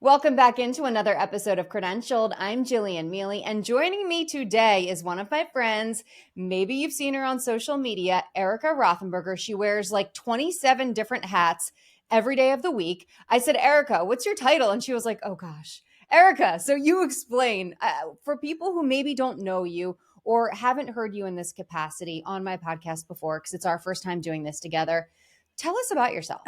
Welcome back into another episode of Credentialed. I'm Jillian Mealy, and joining me today is one of my friends. Maybe you've seen her on social media, Erika Rothenberger. She wears like 27 different hats every day of the week. I said, Erika, what's your title? And she was like, oh gosh. Erika, so you explain for people who maybe don't know you or haven't heard you in this capacity on my podcast before, because it's our first time doing this together. Tell us about yourself.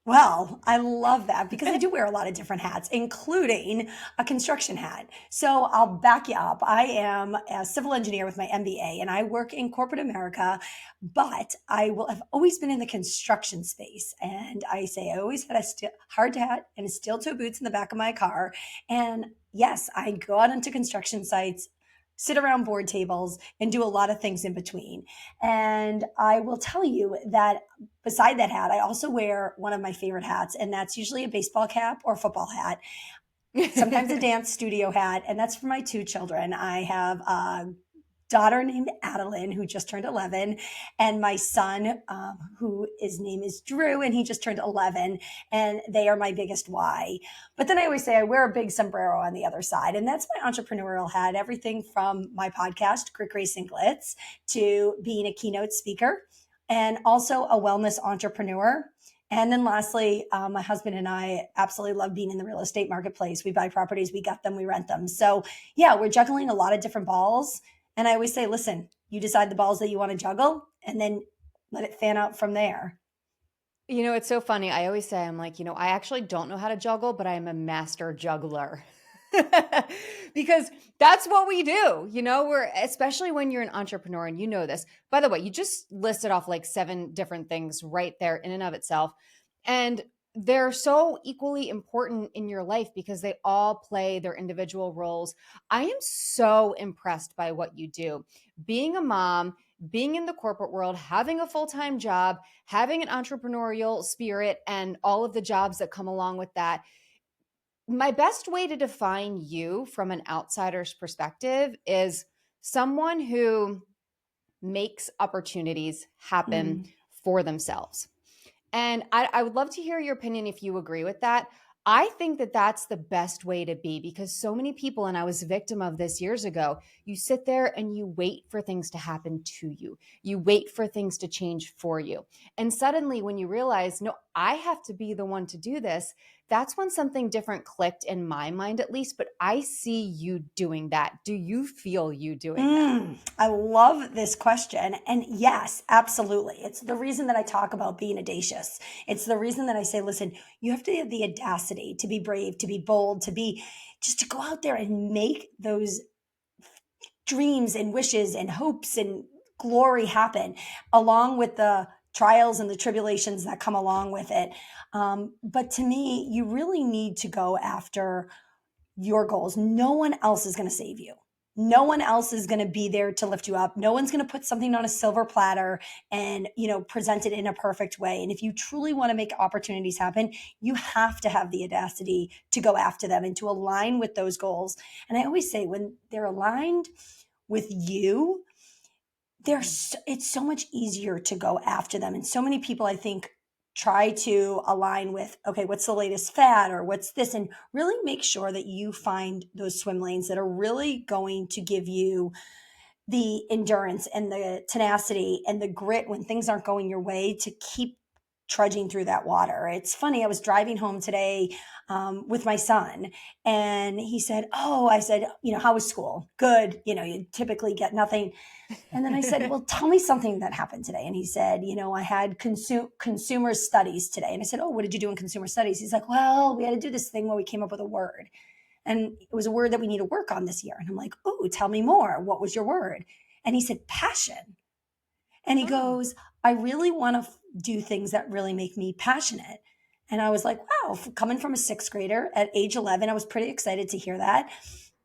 Well, I love that because I do wear a lot of different hats, including a construction hat. So I'll back you up. I am a civil engineer with my MBA and I work in corporate America, but I will have always been in the construction space. And I say I always had a hard hat and steel toe boots in the back of my car. And yes, I go out onto construction sites, sit around board tables, and do a lot of things in between. And I will tell you that beside that hat, I also wear one of my favorite hats, and that's usually a baseball cap or football hat, sometimes a dance studio hat, and that's for my two children. I have a daughter named Adeline, who just turned 11, and my son, who his name is Drew, and he just turned 11, and they are my biggest why. But then I always say I wear a big sombrero on the other side, and that's my entrepreneurial hat, everything from my podcast, Crick Racing Glitz, to being a keynote speaker, and also a wellness entrepreneur. And then lastly, my husband and I absolutely love being in the real estate marketplace. We buy properties, we gut them, we rent them. So yeah, we're juggling a lot of different balls. And I always say, listen, you decide the balls that you want to juggle and then let it fan out from there. You know, it's so funny. I always say, I'm like, I actually don't know how to juggle, but I am a master juggler. Because that's what we do. We're, especially when you're an entrepreneur and you know this. By the way, you just listed off like 7 different things right there in and of itself. And they're so equally important in your life because they all play their individual roles. I am so impressed by what you do. Being a mom, being in the corporate world, having a full-time job, having an entrepreneurial spirit, and all of the jobs that come along with that. My best way to define you from an outsider's perspective is someone who makes opportunities happen Mm. for themselves. And I would love to hear your opinion if you agree with that. I think that that's the best way to be because so many people, and I was a victim of this years ago, you sit there and you wait for things to happen to you. You wait for things to change for you. And suddenly, when you realize, no, I have to be the one to do this, that's when something different clicked in my mind, at least. But I see you doing that. Do you feel you doing that? I love this question. And yes, absolutely. It's the reason that I talk about being audacious. It's the reason that I say, listen, you have to have the audacity to be brave, to be bold, just to go out there and make those dreams and wishes and hopes and glory happen along with the trials and the tribulations that come along with it. But to me, you really need to go after your goals. No one else is going to save you. No one else is going to be there to lift you up. No one's going to put something on a silver platter and, present it in a perfect way. And if you truly want to make opportunities happen, you have to have the audacity to go after them and to align with those goals. And I always say when they're aligned with you, it's so much easier to go after them. And so many people, I think, try to align with, okay, what's the latest fad or what's this? And really make sure that you find those swim lanes that are really going to give you the endurance and the tenacity and the grit when things aren't going your way to keep trudging through that water. It's funny. I was driving home today with my son and he said, oh, I said, how was school? Good. You typically get nothing. And then I said, well, tell me something that happened today. And he said, I had consumer studies today. And I said, oh, what did you do in consumer studies? He's like, well, we had to do this thing where we came up with a word. And it was a word that we need to work on this year. And I'm like, oh, tell me more. What was your word? And he said, passion. And he Oh, goes, I really want to do things that really make me passionate. And I was like, wow, coming from a 6th grader at age 11, I was pretty excited to hear that.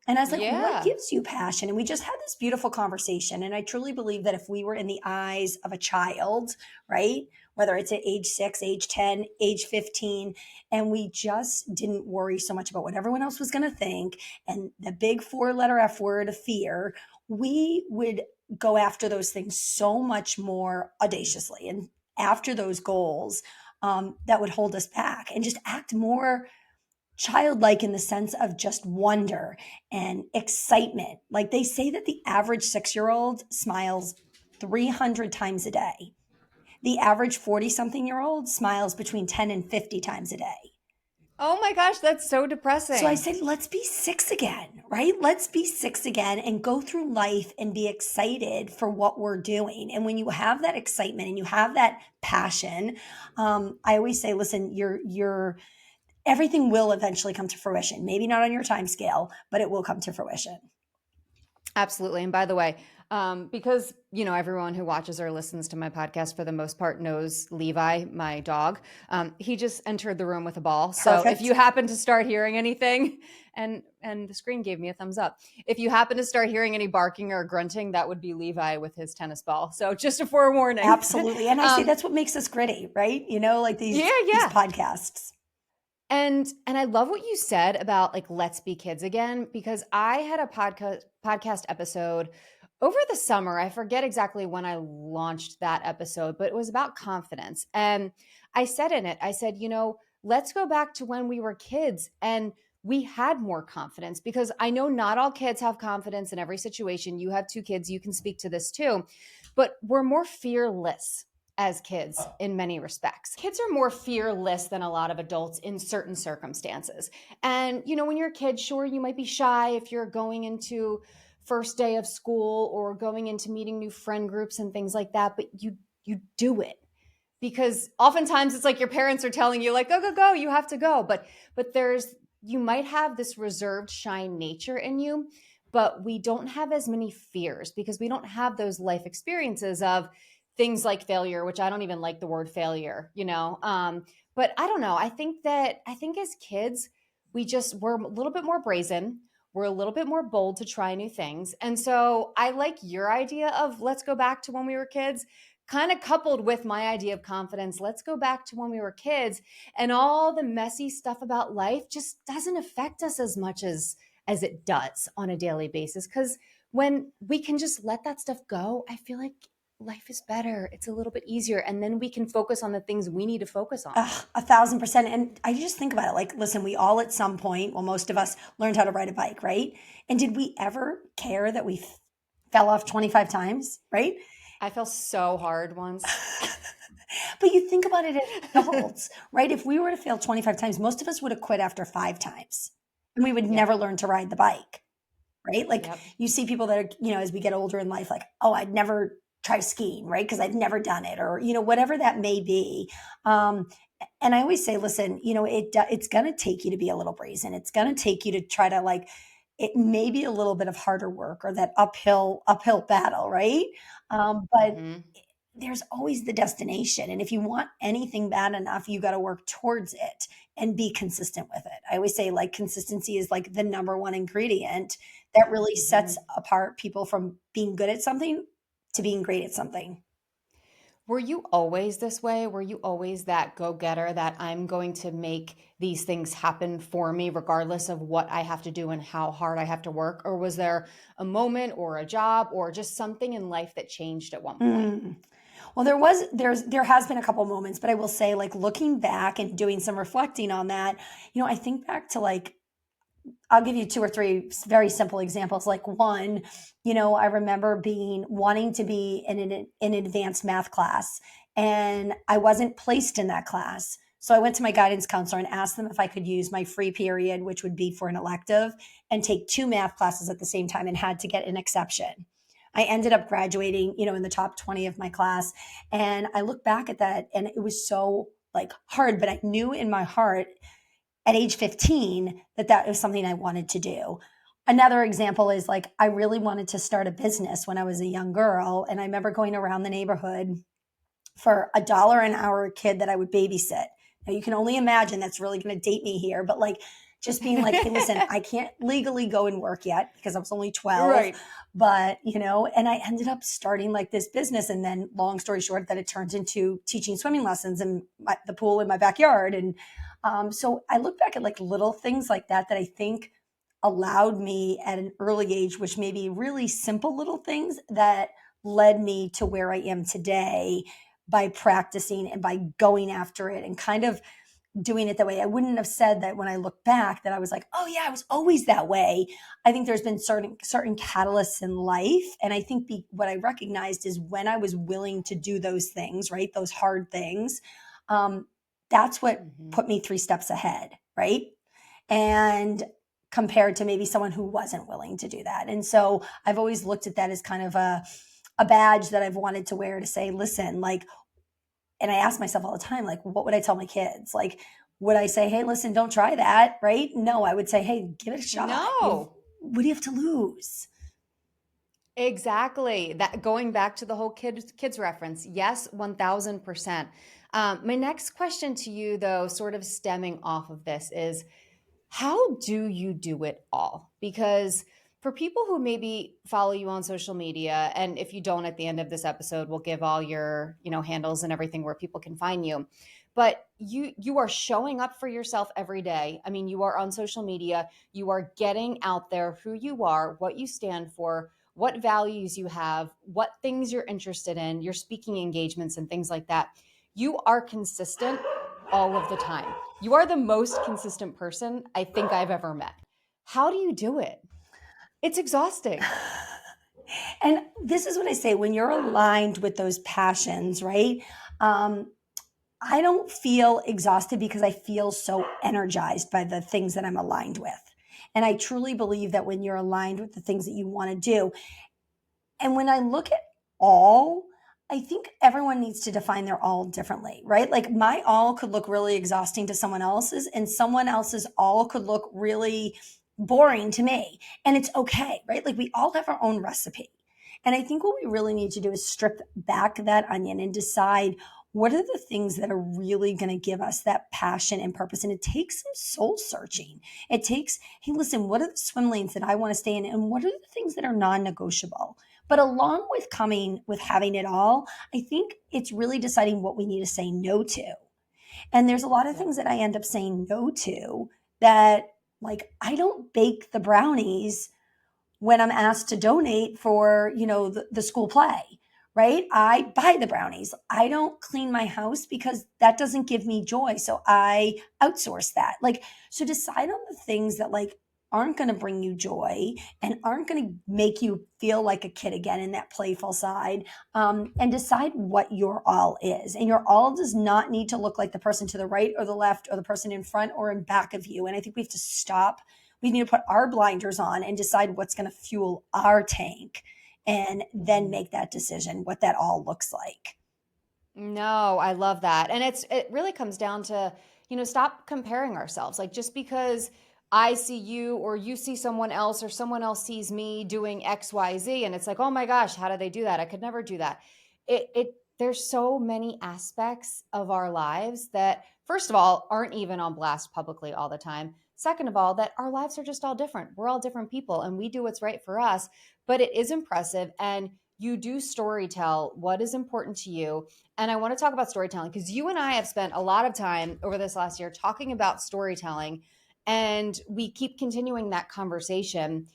And I was like, what yeah. gives you passion? And we just had this beautiful conversation. And I truly believe that if we were in the eyes of a child, right, whether it's at age 6, age 10, age 15, and we just didn't worry so much about what everyone else was going to think and the big 4-letter F word of fear, we would go after those things so much more audaciously and after those goals that would hold us back and just act more childlike in the sense of just wonder and excitement. Like they say that the average 6-year-old smiles 300 times a day. The average 40 something year old smiles between 10 and 50 times a day. Oh my gosh, that's so So I depressing. said, let's be 6 again, right? Let's be 6 again and go through life and be excited for what we're doing. And when you have that excitement and you have that passion, I always say, listen, you're everything will eventually come to fruition. Maybe not on your time scale, but it will come to fruition. Absolutely. And by the way, because everyone who watches or listens to my podcast for the most part knows Levi, my dog. He just entered the room with a ball. So if Perfect. you happen to start hearing anything, and the screen gave me a thumbs up. If you happen to start hearing any barking or grunting, that would be Levi with his tennis ball. So just a forewarning. Absolutely. And I say that's what makes us gritty, right? Like Yeah, these yeah. podcasts. And I love what you said about like let's be kids again, because I had a podcast episode over the summer. I forget exactly when I launched that episode, but it was about confidence. And I said in it, I said, let's go back to when we were kids and we had more confidence, because I know not all kids have confidence in every situation. You have two kids, you can speak to this too, but we're more fearless as kids in many respects. Kids are more fearless than a lot of adults in certain circumstances. And, when you're a kid, sure, you might be shy if you're going into first day of school or going into meeting new friend groups and things like that, but you do it because oftentimes it's like your parents are telling you like, go, go, go, you have to go. But you might have this reserved, shy nature in you, but we don't have as many fears because we don't have those life experiences of things like failure, which I don't even like the word failure. But I don't know. I think as kids, we're a little bit more brazen. We're a little bit more bold to try new things. And so I like your idea of let's go back to when we were kids, kind of coupled with my idea of confidence. Let's go back to when we were kids and all the messy stuff about life just doesn't affect us as much as it does on a daily basis. Because when we can just let that stuff go, I feel like life is better. It's a little bit easier. And then we can focus on the things we need to focus on. 1,000%. And I just think about it like, listen, we all at some point, well, most of us learned how to ride a bike, right? And did we ever care that we fell off 25 times, right? I fell so hard once. But you think about it as adults, right? If we were to fail 25 times, most of us would have quit after 5 times and we would Yep. never learn to ride the bike, right? Like Yep. you see people that are, as we get older in life, like, oh, I'd never try skiing, right? Because I've never done it, or, whatever that may be. And I always say, listen, it's going to take you to be a little brazen. It's going to take you to try to like, it may be a little bit of harder work or that uphill battle, right? But Mm-hmm. there's always the destination. And if you want anything bad enough, you got to work towards it and be consistent with it. I always say like consistency is like the number one ingredient that really Mm-hmm. sets apart people from being good at something to being great at something. Were you always this way? Were you always that go-getter that I'm going to make these things happen for me, regardless of what I have to do and how hard I have to work? Or was there a moment or a job or just something in life that changed at one point? Mm. Well, there has been a couple moments, but I will say like looking back and doing some reflecting on that, I think back to like I'll give you 2 or 3 very simple examples. Like one, I remember wanting to be in an advanced math class and I wasn't placed in that class. So I went to my guidance counselor and asked them if I could use my free period, which would be for an elective, and take 2 math classes at the same time and had to get an exception. I ended up graduating, in the top 20 of my class. And I look back at that and it was so like hard, but I knew in my heart at age 15 that was something I wanted to do. Another example is like I really wanted to start a business when I was a young girl. And I remember going around the neighborhood for $1 an hour kid that I would babysit. Now you can only imagine that's really going to date me here, but like just being like, hey, listen, I can't legally go and work yet because I was only 12. Right. But, and I ended up starting like this business. And then long story short, that it turned into teaching swimming lessons in the pool in my backyard. And so I look back at like little things like that I think allowed me at an early age, which may be really simple little things that led me to where I am today by practicing and by going after it and kind of doing it that way. I wouldn't have said that when I look back that I was like, oh yeah, I was always that way. I think there's been certain catalysts in life. And I think what I recognized is when I was willing to do those things, right? Those hard things, um, that's what Mhm. put me 3 steps ahead, right? And compared to maybe someone who wasn't willing to do that. And so I've always looked at that as kind of a badge that I've wanted to wear to say, listen, like, and I ask myself all the time, like, what would I tell my kids? Like, would I say, hey, listen, don't try that, right? No, I would say, hey, give it a shot. No. What do you have to lose? Exactly. That going back to the whole kids reference. Yes, 1000%. My next question to you though, sort of stemming off of this is how do you do it all? Because for people who maybe follow you on social media, and if you don't at the end of this episode, we'll give all your, handles and everything where people can find you. But you are showing up for yourself every day. I mean, you are on social media, you are getting out there who you are, what you stand for, what values you have, what things you're interested in, your speaking engagements and things like that. You are consistent all of the time. You are the most consistent person I think I've ever met. How do you do it? It's exhausting. And this is what I say when you're aligned with those passions, right? Um, I don't feel exhausted because I feel so energized by the things that I'm aligned with. And I truly believe that when you're aligned with the things that you want to do, and when I look at all, I think everyone needs to define their all differently, right? Like my all could look really exhausting to someone else's, and someone else's all could look really boring to me. And it's okay, right? Like we all have our own recipe. And I think what we really need to do is strip back that onion and decide what are the things that are really going to give us that passion and purpose. And it takes some soul searching. It takes, hey, listen, what are the swim lanes that I want to stay in? And what are the things that are non negotiable? But along with coming with having it all, I think it's really deciding what we need to say no to. And there's a lot of Yep. things that I end up saying no to that, like, I don't bake the brownies when I'm asked to donate for, the school play, right? I buy the brownies. I don't clean my house because that doesn't give me joy. So I outsource that. Like, so decide on the things that like aren't going to bring you joy and aren't going to make you feel like a kid again in that playful side, and decide what your all is. And your all does not need to look like the person to the right or the left or the person in front or in back of you. And I think we have to stop. We need to put our blinders on and decide what's going to fuel our tank and then Mhm. make that decision, what that all looks like. No, I love that. And it really comes down to, stop comparing ourselves. Like just because I see you or you see someone else or someone else sees me doing XYZ and it's like, "Oh my gosh, how do they do that? I could never do that." It there's so many aspects of our lives that first of all aren't even on blast publicly all the time. Second of all, that our lives are just all different. We're all different people and we do what's right for us, but it is impressive and you do story tell what is important to you, and I want to talk about storytelling because you and I have spent a lot of time over this last year talking about storytelling, and we keep continuing that conversation.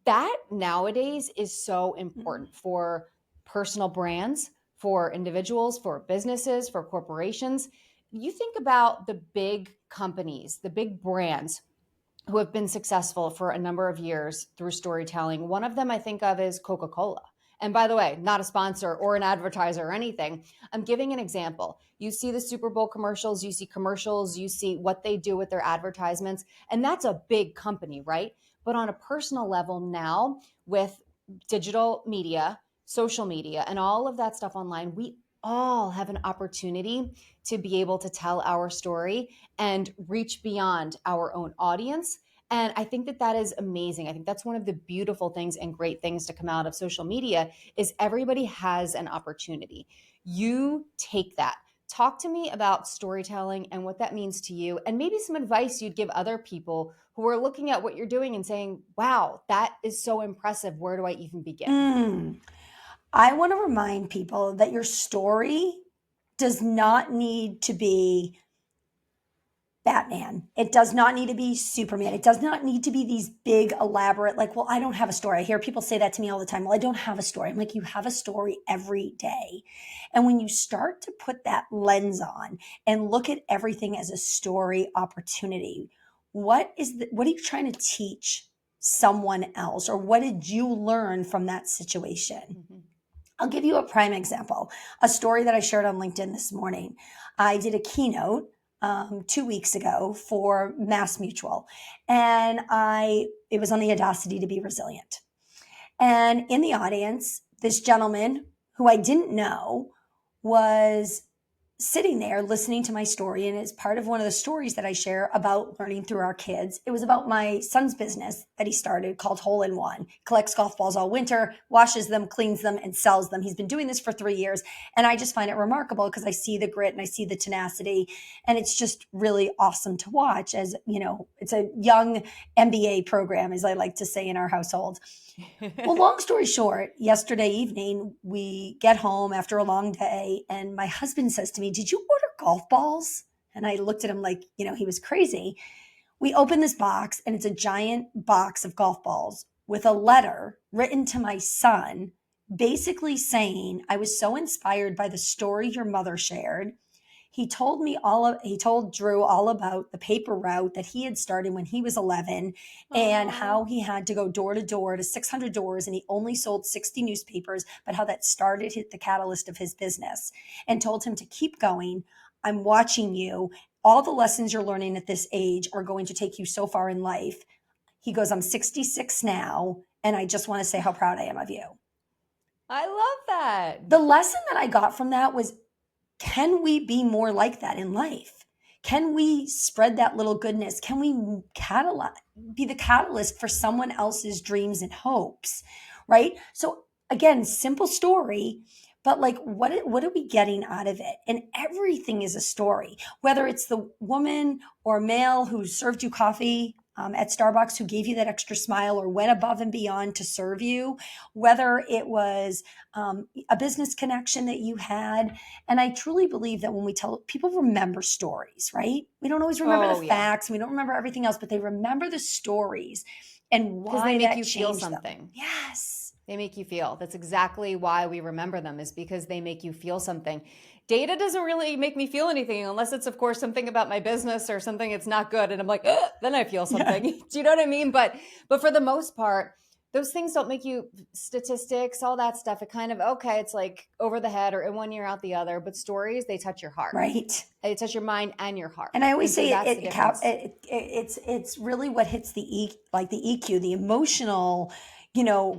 That nowadays is so Mm. important for personal brands, for individuals, for businesses, for corporations. You think about the big companies, the big brands who have been successful for a number of years through storytelling. One of them I think of is Coca Cola. And by the way, not a sponsor or an advertiser or anything. I'm giving an example. You see the Super Bowl commercials, you see what they do with their advertisements. And that's a big company, right? But on a personal level now, with digital media, social media, and all of that stuff online, we all have an opportunity to be able to tell our story and reach beyond our own audience. And I think that that is amazing. I think that's one of the beautiful things and great things to come out of social media is everybody has an opportunity. You take that. Talk to me about storytelling and what that means to you and maybe some advice you'd give other people who are looking at what you're doing and saying, "Wow, that is so impressive. Where do I even begin?" Mm. I want to remind people that your story does not need to be Batman. It does not need to be Superman. It does not need to be these big, elaborate, like, well, I don't have a story. I hear people say that to me all the time. Well, I don't have a story. I'm like, you have a story every day. And when you start to put that lens on and look at everything as a story opportunity, what are you trying to teach someone else? Or what did you learn from that situation? Mm-hmm. I'll give you a prime example, a story that I shared on LinkedIn this morning. I did a keynote 2 weeks ago for Mass Mutual, and it was on the audacity to be resilient. And in the audience, this gentleman who I didn't know was sitting there listening to my story. And it's part of one of the stories that I share about learning through our kids. It was about my son's business that he started called Hole in One. Collects golf balls all winter, washes them, cleans them, and sells them. He's been doing this for 3 years. And I just find it remarkable because I see the grit and I see the tenacity. And it's just really awesome to watch, as, you know, it's a young MBA program, as I like to say in our household. Well, long story short, yesterday evening, we get home after a long day, and my husband says to me, "Did you order golf balls?" And I looked at him like, he was crazy. We open this box, and it's a giant box of golf balls with a letter written to my son, basically saying, "I was so inspired by the story your mother shared." He told Drew all about the paper route that he had started when he was 11 and how he had to go door to door to 600 doors and he only sold 60 newspapers, but how that started the catalyst of his business, and told him to keep going. "I'm watching you. All the lessons you're learning at this age are going to take you so far in life." He goes, "I'm 66 now, and I just want to say how proud I am of you." I love that. The lesson that I got from that was, can we be more like that in life? Can we spread that little goodness? Can we be the catalyst for someone else's dreams and hopes, right? So again, simple story, but like, what are we getting out of it? And everything is a story, whether it's the woman or male who served you coffee at Starbucks, who gave you that extra smile or went above and beyond to serve you, whether it was a business connection that you had. And I truly believe that when we tell people, remember stories, right? We don't always remember the facts. We don't remember everything else, but they remember the stories and why they make that you feel changed something. Them. Yes. They make you feel. That's exactly why we remember them, is because they make you feel something. Data doesn't really make me feel anything unless it's, of course, something about my business or something that's not good. And I'm like, then I feel something. Yeah. Do you know what I mean? But for the most part, those things don't make you, statistics, all that stuff. It kind of, okay, it's like over the head or in one ear out the other. But stories, they touch your heart. Right. They touch your mind and your heart. And I always say it's really what hits the EQ, the emotional,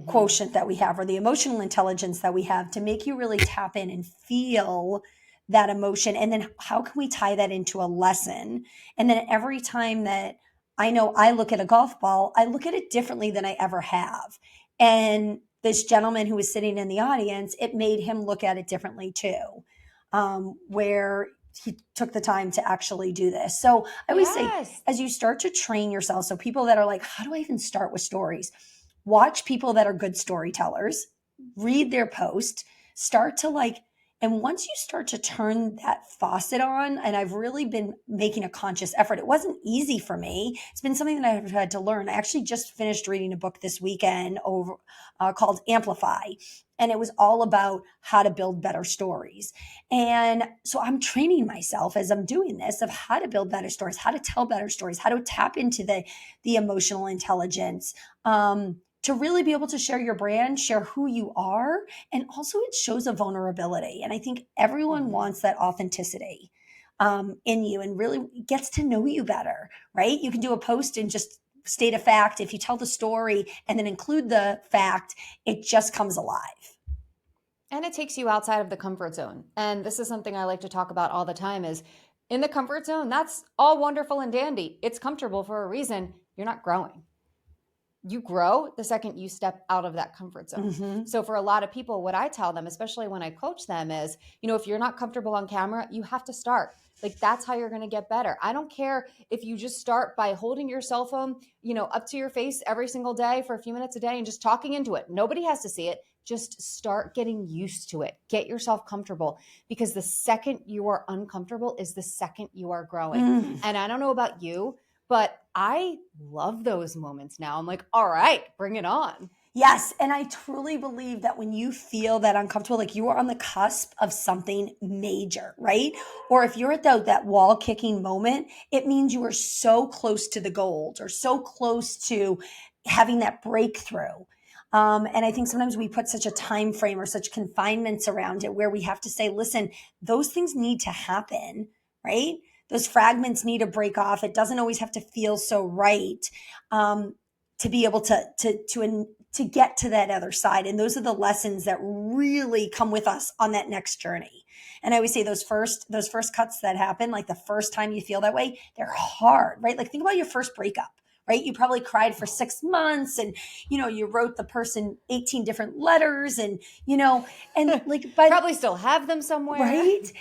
quotient that we have, or the emotional intelligence that we have, to make you really tap in and feel that emotion. And then how can we tie that into a lesson? And then every time that I know I look at a golf ball, I look at it differently than I ever have. And this gentleman who was sitting in the audience, it made him look at it differently too, where he took the time to actually do this. So I always say, as you start to train yourself, so people that are like, how do I even start with stories? Watch people that are good storytellers, read their post, start to and once you start to turn that faucet on, and I've really been making a conscious effort. It wasn't easy for me. It's been something that I've had to learn. I actually just finished reading a book this weekend called Amplify. And it was all about how to build better stories. And so I'm training myself as I'm doing this of how to build better stories, how to tell better stories, how to tap into the emotional intelligence, to really be able to share your brand, share who you are. And also it shows a vulnerability. And I think everyone wants that authenticity in you and really gets to know you better, right? You can do a post and just state a fact. If you tell the story and then include the fact, it just comes alive. And it takes you outside of the comfort zone. And this is something I like to talk about all the time, is in the comfort zone, that's all wonderful and dandy. It's comfortable for a reason. You're not growing. You grow the second you step out of that comfort zone. So for a lot of people, what I tell them, especially when I coach them, is, if you're not comfortable on camera, you have to start. Like, that's how you're going to get better. I don't care if you just start by holding your cell phone, up to your face every single day for a few minutes a day and just talking into it. Nobody has to see it. just start getting used to it. Get yourself comfortable, because the second you are uncomfortable is the second you are growing. Mm. And I don't know about you, but I love those moments now. I'm like, all right, bring it on. Yes. And I truly believe that when you feel that uncomfortable, like you are on the cusp of something major, right? Or if you're at that wall kicking moment, it means you are so close to the gold or so close to having that breakthrough. And I think sometimes we put such a time frame or such confinements around it where we have to say, listen, those things need to happen, right? Those fragments need to break off. It doesn't always have to feel so right. To be able to get to that other side. And those are the lessons that really come with us on that next journey. And I always say those first cuts that happen, like the first time you feel that way, they're hard, right? Like think about your first breakup, right? You probably cried for 6 months and, you wrote the person 18 different letters and, and like, but Probably still have them somewhere. right.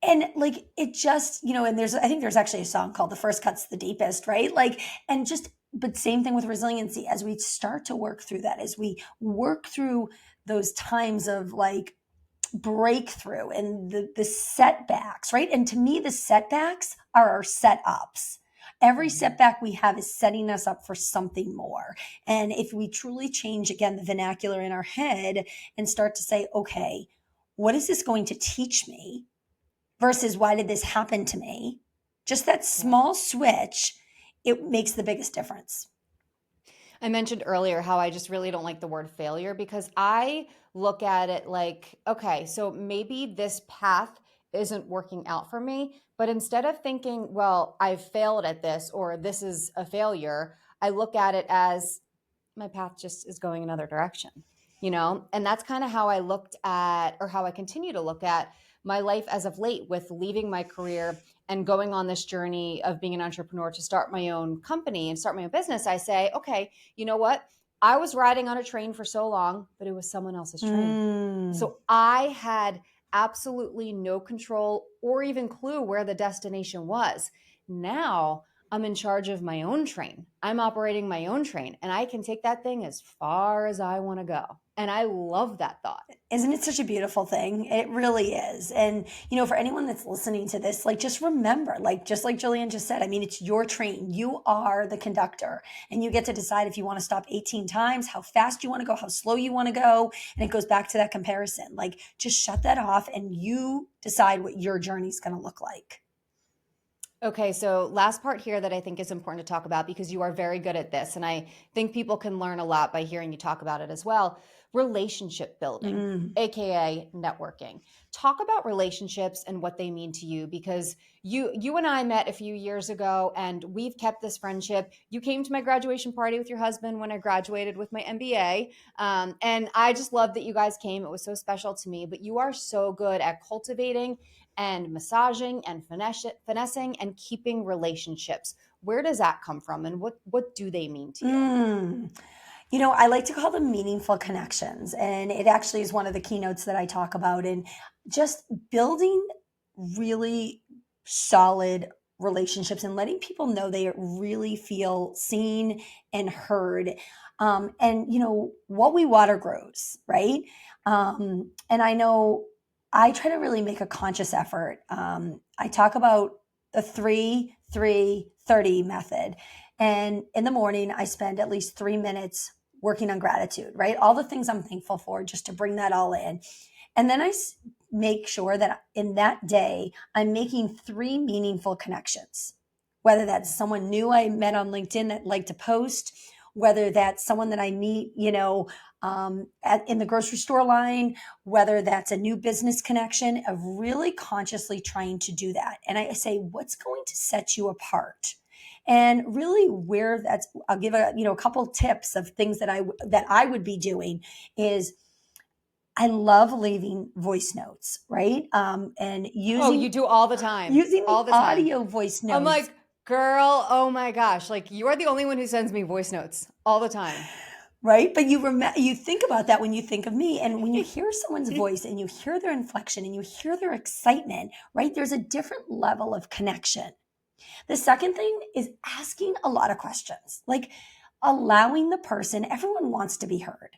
And like, it just, and I think there's actually a song called The First Cut's the Deepest, right? Like, and just, but same thing with resiliency. As we start to work through that, as we work through those times of like breakthrough and the setbacks, right? And to me, the setbacks are our setups. Every setback we have is setting us up for something more. And if we truly change, again, the vernacular in our head and start to say, okay, what is this going to teach me versus why did this happen to me? Just that small switch, it makes the biggest difference. I mentioned earlier how I just really don't like the word failure, because I look at it like, okay, so maybe this path isn't working out for me, but instead of thinking, well, I've failed at this or this is a failure, I look at it as my path just is going another direction, And that's kind of how I looked at, or how I continue to look at my life as of late, with leaving my career and going on this journey of being an entrepreneur to start my own company and start my own business. I say, okay, you know what? I was riding on a train for so long, but it was someone else's train. So I had absolutely no control or even clue where the destination was. Now I'm in charge of my own train. I'm operating my own train, and I can take that thing as far as I want to go. And I love that thought. Isn't it such a beautiful thing? It really is. And, for anyone that's listening to this, like, just remember, like, just like Jillian just said, I mean, it's your train. You are the conductor, and you get to decide if you want to stop 18 times, how fast you want to go, how slow you want to go. And it goes back to that comparison. Like, just shut that off and you decide what your journey is going to look like. Okay, so last part here that I think is important to talk about, because you are very good at this, and I think people can learn a lot by hearing you talk about it as well. Relationship building, aka networking. Talk about relationships and what they mean to you, because you and I met a few years ago, and we've kept this friendship. You came to my graduation party with your husband when I graduated with my MBA, and I just love that you guys came. It was so special to me. But you are so good at cultivating and massaging and finessing and keeping relationships. Where does that come from, and what do they mean to you? I like to call them meaningful connections. And it actually is one of the keynotes that I talk about, and just building really solid relationships and letting people know they really feel seen and heard. And what we water grows, right? And I know I try to really make a conscious effort. I talk about the 3-3-30 method. And in the morning, I spend at least 3 minutes working on gratitude, right? All the things I'm thankful for, just to bring that all in. And then I make sure that in that day, I'm making 3 meaningful connections, whether that's someone new I met on LinkedIn that liked to post, whether that's someone that I meet, in the grocery store line, whether that's a new business connection, of really consciously trying to do that. And I say, what's going to set you apart? And really where that's, I'll give a couple tips of things that I would be doing is, I love leaving voice notes, right? And using You do all the time. using All the the time. audio voice notes. I'm like, girl, oh my gosh. Like, you are the only one who sends me voice notes all the time. Right? But you think about that when you think of me, and when you hear someone's voice and you hear their inflection and you hear their excitement, right? There's a different level of connection. The second thing is asking a lot of questions, like allowing the person, everyone wants to be heard.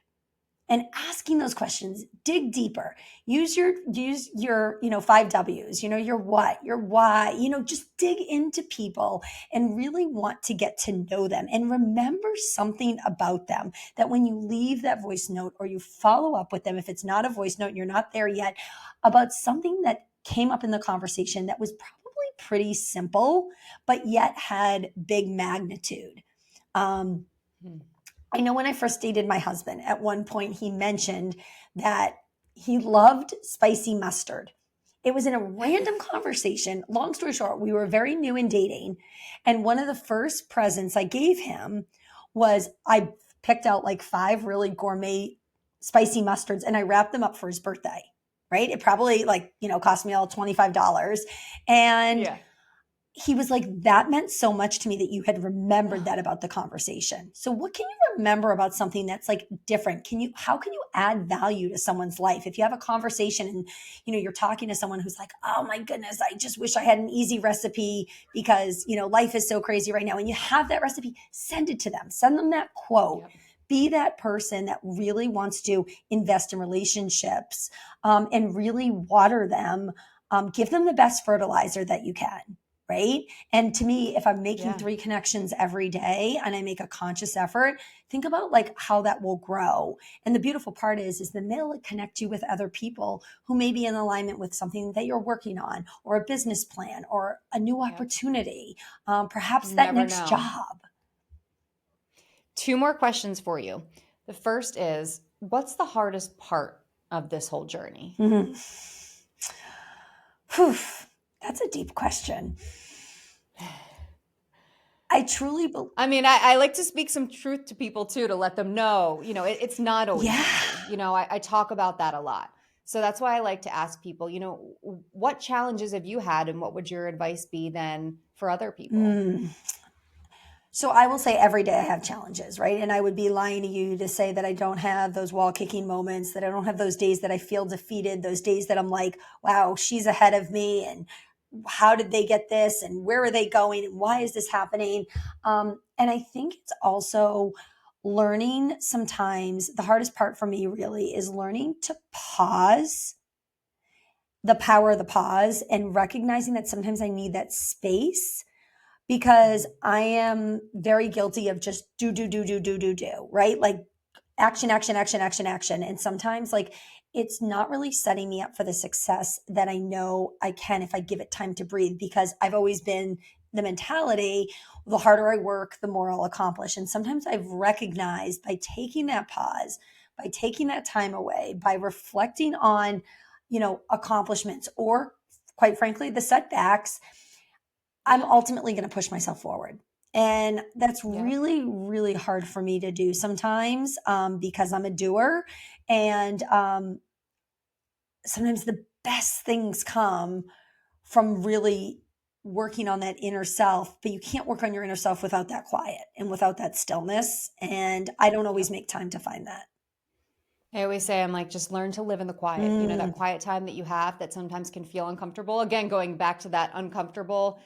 and asking those questions, dig deeper, use your, 5 W's, your what, your why, just dig into people and really want to get to know them and remember something about them that when you leave that voice note or you follow up with them, if it's not a voice note and you're not there yet, about something that came up in the conversation that was probably pretty simple, but yet had big magnitude. Hmm. I know when I first dated my husband, at one point he mentioned that he loved spicy mustard. It was in a random conversation. Long story short, we were very new in dating. And one of the first presents I gave him was I picked out like 5 really gourmet spicy mustards and I wrapped them up for his birthday, right? It probably cost me all $25. And Yeah. he was like, that meant so much to me that you had remembered that about the conversation. So what can you remember about something that's like different? How can you add value to someone's life? If you have a conversation and, you're talking to someone who's like, oh my goodness, I just wish I had an easy recipe because, life is so crazy right now. And you have that recipe, send it to them, send them that quote. Yep. Be that person that really wants to invest in relationships and really water them. Give them the best fertilizer that you can. Right. And to me, if I'm making Yeah. 3 connections every day and I make a conscious effort, think about like how that will grow. And the beautiful part is then they'll connect you with other people who may be in alignment with something that you're working on or a business plan or a new Yep. opportunity, perhaps that Never next know. job. 2 more questions for you. The first is, what's the hardest part of this whole journey? Mm-hmm. Whew, that's a deep question. I truly believe. I mean, I like to speak some truth to people too, to let them know, it's not always Yeah. easy. I talk about that a lot. So that's why I like to ask people, what challenges have you had and what would your advice be then for other people? So I will say every day I have challenges, right? And I would be lying to you to say that I don't have those wall kicking moments, that I don't have those days that I feel defeated, those days that I'm like, wow, she's ahead of me. And how did they get this? And where are they going? And why is this happening? And I think it's also learning sometimes the hardest part for me really is learning to pause, the power of the pause, and recognizing that sometimes I need that space because I am very guilty of just do, right? Like action, action, action, action, action. And sometimes like it's not really setting me up for the success that I know I can if I give it time to breathe, because I've always been the mentality, the harder I work, the more I'll accomplish. And sometimes I've recognized by taking that pause, by taking that time away, by reflecting on, accomplishments or quite frankly, the setbacks, I'm ultimately going to push myself forward. And that's Yeah. really, really hard for me to do sometimes because I'm a doer. And sometimes the best things come from really working on that inner self, but you can't work on your inner self without that quiet and without that stillness. And I don't always Yep. make time to find that. I always say, I'm like, just learn to live in the quiet, that quiet time that you have that sometimes can feel uncomfortable. Again, going back to that uncomfortable,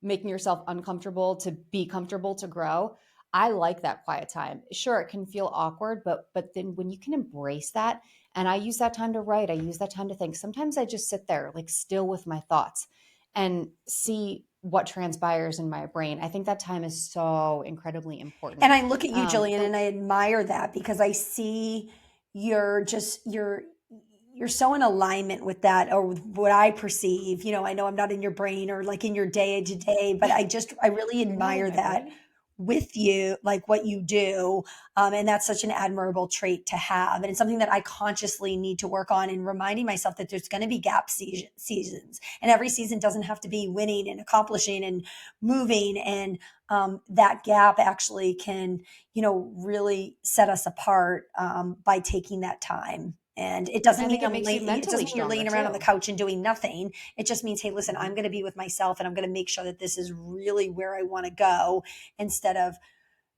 making yourself uncomfortable to be comfortable to grow. I like that quiet time. Sure, it can feel awkward, but then when you can embrace that, and I use that time to write, I use that time to think. Sometimes I just sit there like still with my thoughts and see what transpires in my brain. I think that time is so incredibly important. And I look at you, Jillian, The and I admire that because I see you're so in alignment with that, or with what I perceive. I know I'm not in your brain or like in your day to day, but I really You're not in admire my that brain. with you, like what you do. And that's such an admirable trait to have. And it's something that I consciously need to work on, and reminding myself that there's going to be seasons. And every season doesn't have to be winning and accomplishing and moving. And that gap actually can, really set us apart by taking that time. And it doesn't I mean think it makes you it mentally doesn't mean you're stronger laying around on the too. couch and doing nothing. It just means, hey, listen, I'm Mhm. going to be with myself and I'm going to make sure that this is really where I want to go, instead of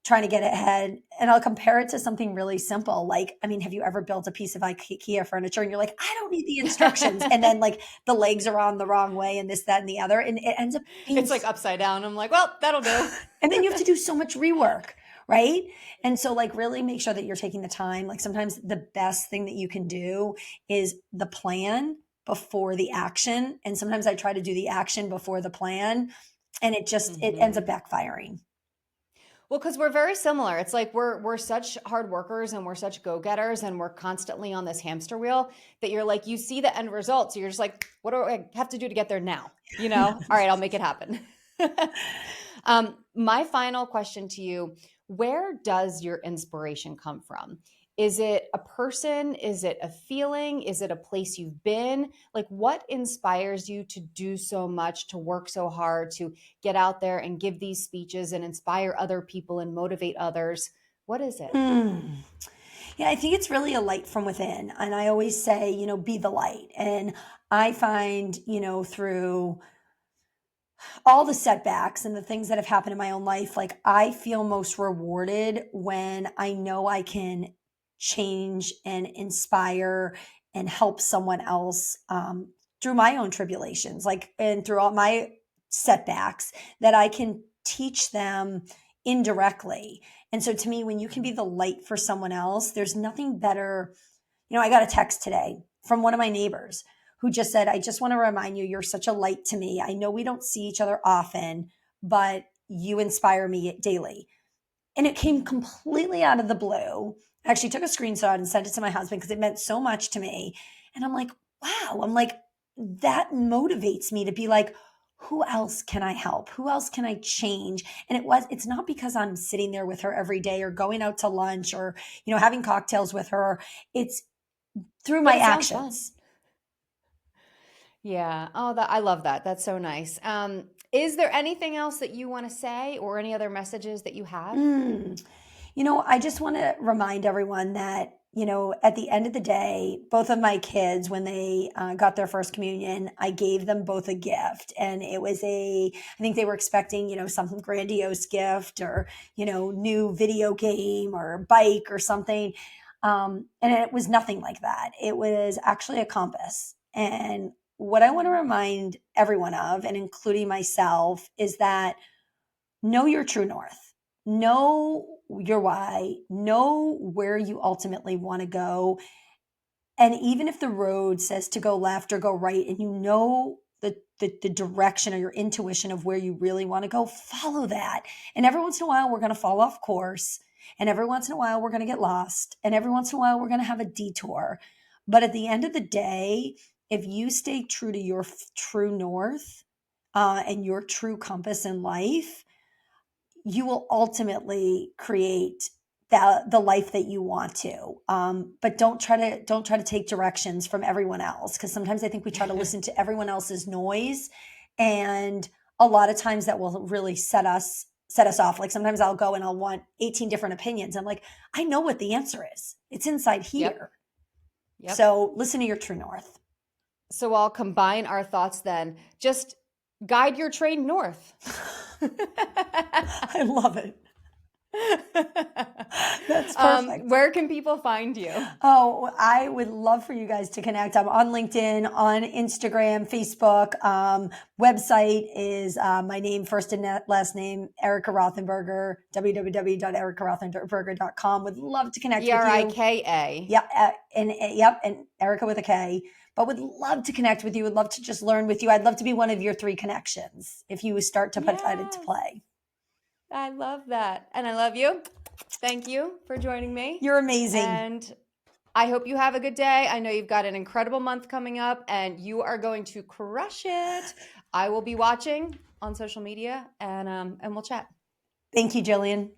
trying to get ahead. And I'll compare it to something really simple. Like, I mean, have you ever built a piece of IKEA furniture and you're like, I don't need the instructions. And then like the legs are on the wrong way and this, that, and the other. And it ends up being, It's like upside down. I'm like, well, that'll do. and then you have to do so much rework, right? And so like really make sure that you're taking the time. Like sometimes the best thing that you can do is the plan before the action. And sometimes I try to do the action before the plan, and it ends up Hmm. backfiring. Well, because we're very similar. It's like we're such hard workers and we're such go-getters and we're constantly on this hamster wheel that you're like, you see the end result. So you're just like, what do I have to do to get there now? You know? All right, I'll make it happen. My final question to you, where does your inspiration come from? Is it a person? Is it a feeling? Is it a place you've been? Like, what inspires you to do so much, to work so hard, to get out there and give these speeches and inspire other people and motivate others? What is it? Mm. Yeah, I think it's really a light from within. And I always say, be the light. And I find, through all the setbacks and the things that have happened in my own life, like I feel most rewarded when I know I can change and inspire and help someone else through my own tribulations, like, and through all my setbacks, that I can teach them indirectly. And so to me, when you can be the light for someone else, there's nothing better. I got a text today from one of my neighbors who just said, I just want to remind you, you're such a light to me. I know we don't see each other often, but you inspire me daily. And it came completely out of the blue. I actually took a screenshot and sent it to my husband because it meant so much to me. And I'm like, wow, that motivates me to be like, who else can I help? Who else can I change? And it's not because I'm sitting there with her every day or going out to lunch or, having cocktails with her. It's through But my it sounds fun. actions. Yeah. Oh, I love that. That's so nice. Is there anything else that you want to say or any other messages that you have? Mm. I just want to remind everyone that, at the end of the day, both of my kids, when they got their first communion, I gave them both a gift. And it was I think they were expecting, some grandiose gift or, new video game or bike or something. And it was nothing like that. It was actually a compass. And what I want to remind everyone of, and including myself, is that know your true north, know your why, know where you ultimately want to go. And even if the road says to go left or go right, and the direction or your intuition of where you really want to go, follow that. And every once in a while, we're going to fall off course. And every once in a while, we're going to get lost. And every once in a while, we're going to have a detour. But at the end of the day, if you stay true to your true north and your true compass in life, you will ultimately create the life that you want to. But don't try to take directions from everyone else, because sometimes I think we try to listen to everyone else's noise, and a lot of times that will really set us off. Like sometimes I'll go and I'll want 18 different opinions. I'm like, I know what the answer is. It's inside Yep. here. Yep. So listen to your true north. So I'll combine our thoughts then. Just guide your train north. I love it. That's perfect. Where can people find you? Oh, I would love for you guys to connect. I'm on LinkedIn, on Instagram, Facebook. Website is my name, first and last name, Erika Rothenberger, www.erikarothenberger.com. Would love to connect with you. Erika. Yep, and Erica with a K. But would love to connect with you. Would love to just learn with you. I'd love to be one of your 3 connections if you start to put that into Yes. play. I love that. And I love you. Thank you for joining me. You're amazing. And I hope you have a good day. I know you've got an incredible month coming up and you are going to crush it. I will be watching on social media and we'll chat. Thank you, Jillian.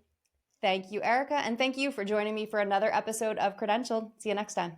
Thank you, Erika. And thank you for joining me for another episode of Credentialed. See you next time.